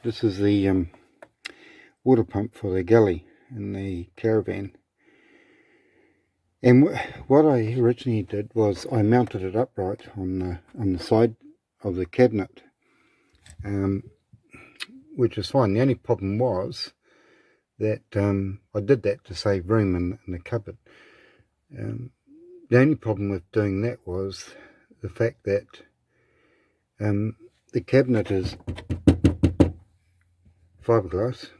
This is the water pump for the galley in the caravan. And what I originally did was I mounted it upright on the side of the cabinet, which is fine. The only problem was that I did that to save room in the cupboard. The only problem with doing that was the fact that the cabinet is fiberglass,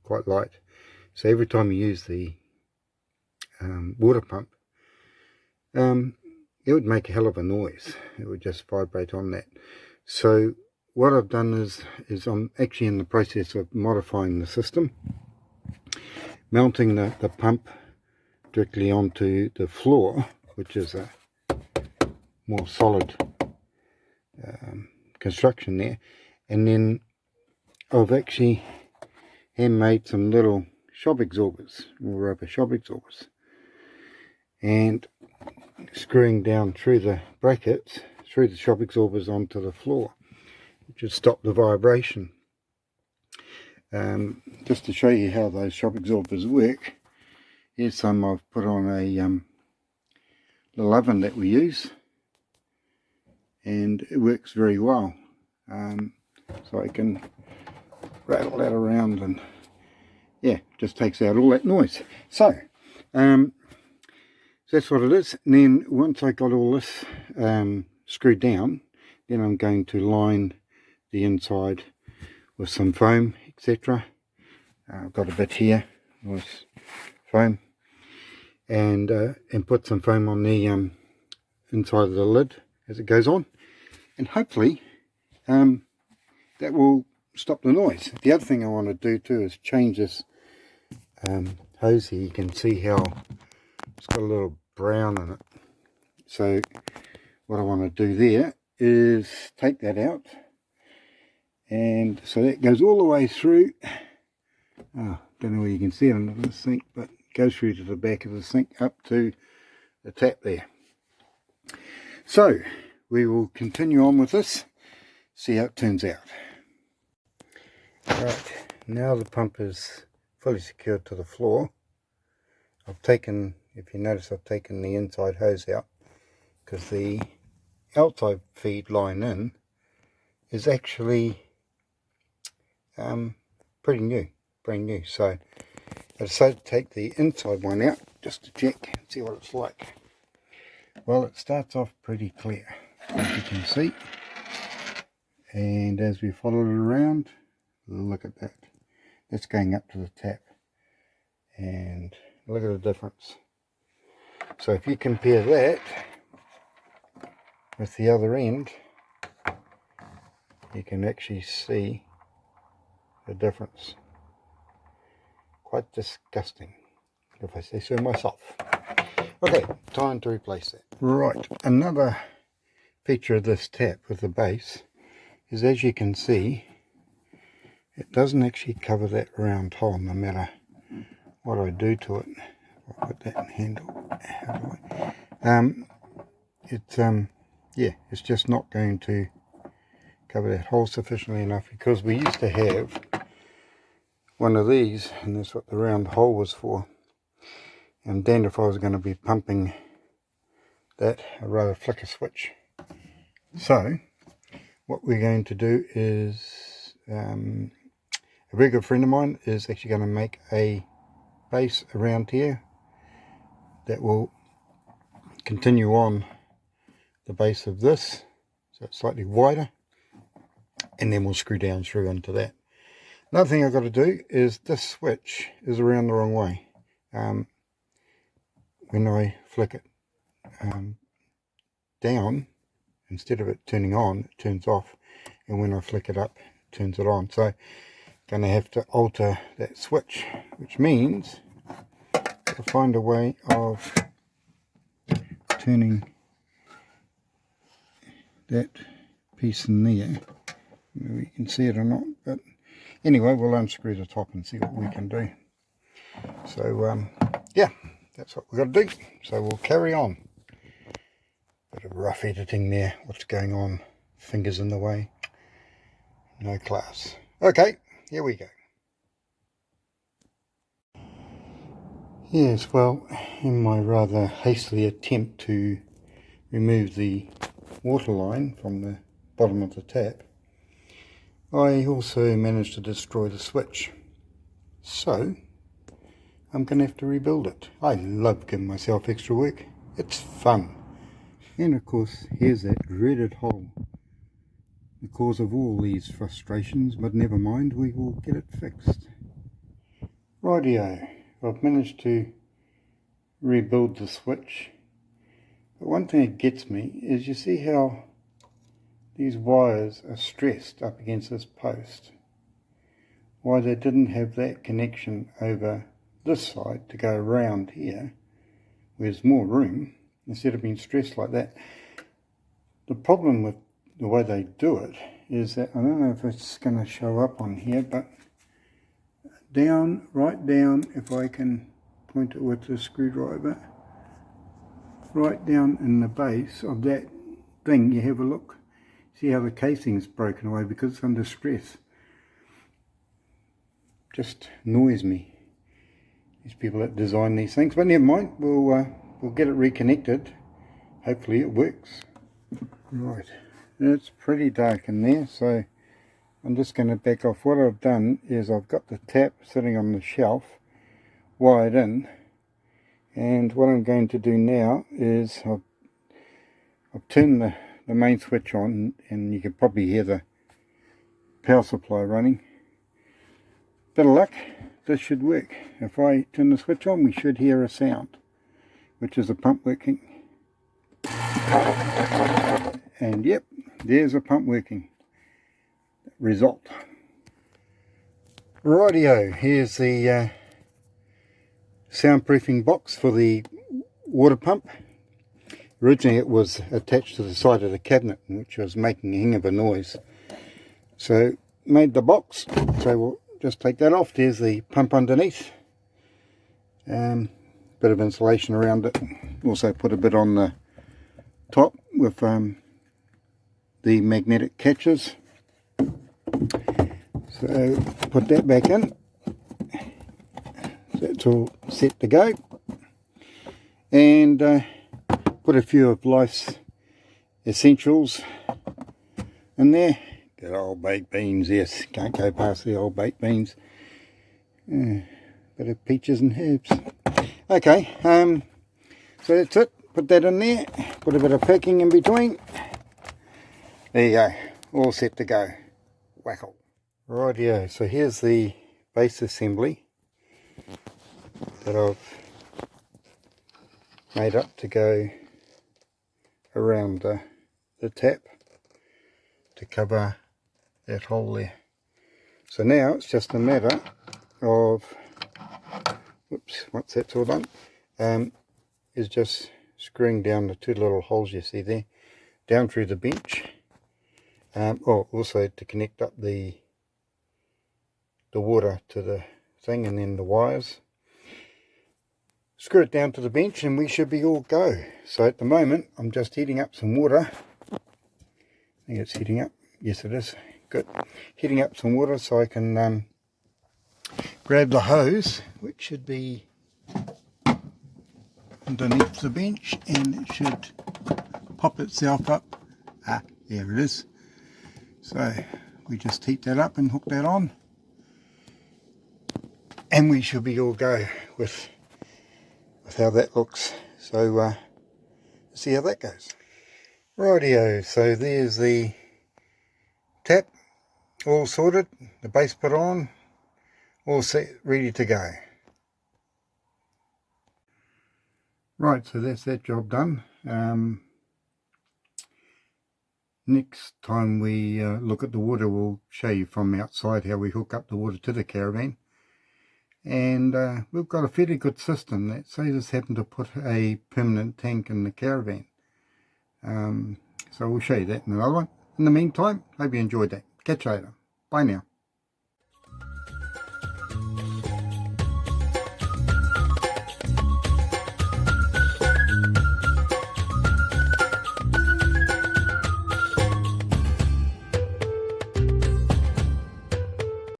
quite light. So every time you use the water pump, it would make a hell of a noise. It would just vibrate on that. So what I've done is I'm actually in the process of modifying the system, mounting the pump directly onto the floor, which is a more solid construction there, and then I've actually handmade some little shock absorbers, rubber shock absorbers, and screwing down through the brackets, through the shock absorbers onto the floor, which would stop the vibration. Just to show you how those shock absorbers work, here's some I've put on a little oven that we use, and it works very well. So I can rattle that around, and yeah, just takes out all that noise. So that's what it is. And then once I got all this screwed down, then I'm going to line the inside with some foam, etc. I've got a bit here, nice foam, and put some foam on the inside of the lid as it goes on, and hopefully that will stop the noise. The other thing I want to do too is change this hose here. You can see how it's got a little brown in it. So what I want to do there is take that out, and so that goes all the way through. Don't know where you can see it under the sink, but it goes through to the back of the sink up to the tap there. So we will continue on with this, see how it turns out. Right, now the pump is fully secured to the floor. I've taken, if you notice, I've taken the inside hose out because the outside feed line in is actually brand new. So I decided to take the inside one out just to check and see what it's like. Well, it starts off pretty clear, as you can see, and as we follow it around, look at that. That's going up to the tap, and look at the difference. So if you compare that with the other end, you can actually see the difference. Quite disgusting, if I say so myself. Okay, time to replace that. Right, another feature of this tap with the base is, as you can see, it doesn't actually cover that round hole no matter what I do to it. I'll put that in handle. How do I? It's just not going to cover that hole sufficiently enough, because we used to have one of these, and that's what the round hole was for. And then if I was going to be pumping that, I'd rather flick a switch. So what we're going to do is, a very good friend of mine is actually going to make a base around here that will continue on the base of this, so it's slightly wider, and then we'll screw down through into that. Another thing I've got to do is, this switch is around the wrong way. When I flick it down, instead of it turning on, it turns off, and when I flick it up, it turns it on. So I'm going to have to alter that switch, which means to find a way of turning that piece in there. Maybe you can see it or not, but anyway, we'll unscrew the top and see what we can do. So yeah, that's what we've got to do. So we'll carry on. Bit of rough editing there. What's going on? Fingers in the way. No class. Okay, here we go. Yes, well, in my rather hastily attempt to remove the water line from the bottom of the tap, I also managed to destroy the switch. So I'm going to have to rebuild it. I love giving myself extra work. It's fun. And of course, here's that dreaded hole. The cause of all these frustrations, but never mind, we will get it fixed. Rightio, I've managed to rebuild the switch. But one thing that gets me is you see how these wires are stressed up against this post. Why they didn't have that connection over this side to go around here where there's more room instead of being stressed like that. The problem with the way they do it is that, I don't know if it's going to show up on here, but down, right down, if I can point it with the screwdriver, right down in the base of that thing, you have a look. See how the casing's broken away because it's under stress. Just annoys me, these people that design these things, but never mind, we'll get it reconnected. Hopefully it works. Right, it's pretty dark in there, so I'm just going to back off. What I've done is I've got the tap sitting on the shelf wired in, and what I'm going to do now is I've turned the main switch on, and you can probably hear the power supply running. Bit of luck, this should work. If I turn the switch on, we should hear a sound, which is the pump working. And yep, there's a pump working. Result. Rightio, here's the soundproofing box for the water pump. Originally it was attached to the side of the cabinet, which was making a hang of a noise. So made the box, so we'll just take that off. There's the pump underneath. Bit of insulation around it. Also put a bit on the top with the magnetic catches. So put that back in. So it's all set to go. And put a few of life's essentials in there. Good old baked beans, yes, can't go past the old baked beans. Bit of peaches and herbs. Okay, so that's it. Put that in there. Put a bit of packing in between. There you go, all set to go. Whackle. Rightio, so here's the base assembly that I've made up to go around the tap to cover that hole there. So now it's just a matter of, whoops, once that's all done, is just screwing down the two little holes you see there, down through the bench, also to connect up the water to the thing, and then the wires. Screw it down to the bench and we should be all go. So at the moment I'm just heating up some water. I think it's heating up. Yes, it is. Good. Heating up some water so I can grab the hose, which should be underneath the bench, and it should pop itself up. Ah, there it is. So we just heat that up and hook that on, and we should be all go with how that looks. So see how that goes. Rightio, so there's the tap all sorted, the base put on, all set, ready to go. Right, so that's that job done. Next time we look at the water, we'll show you from outside how we hook up the water to the caravan. And we've got a fairly good system that saves us having to put a permanent tank in the caravan. So we'll show you that in another one. In the meantime, hope you enjoyed that. Catch you later. Bye now.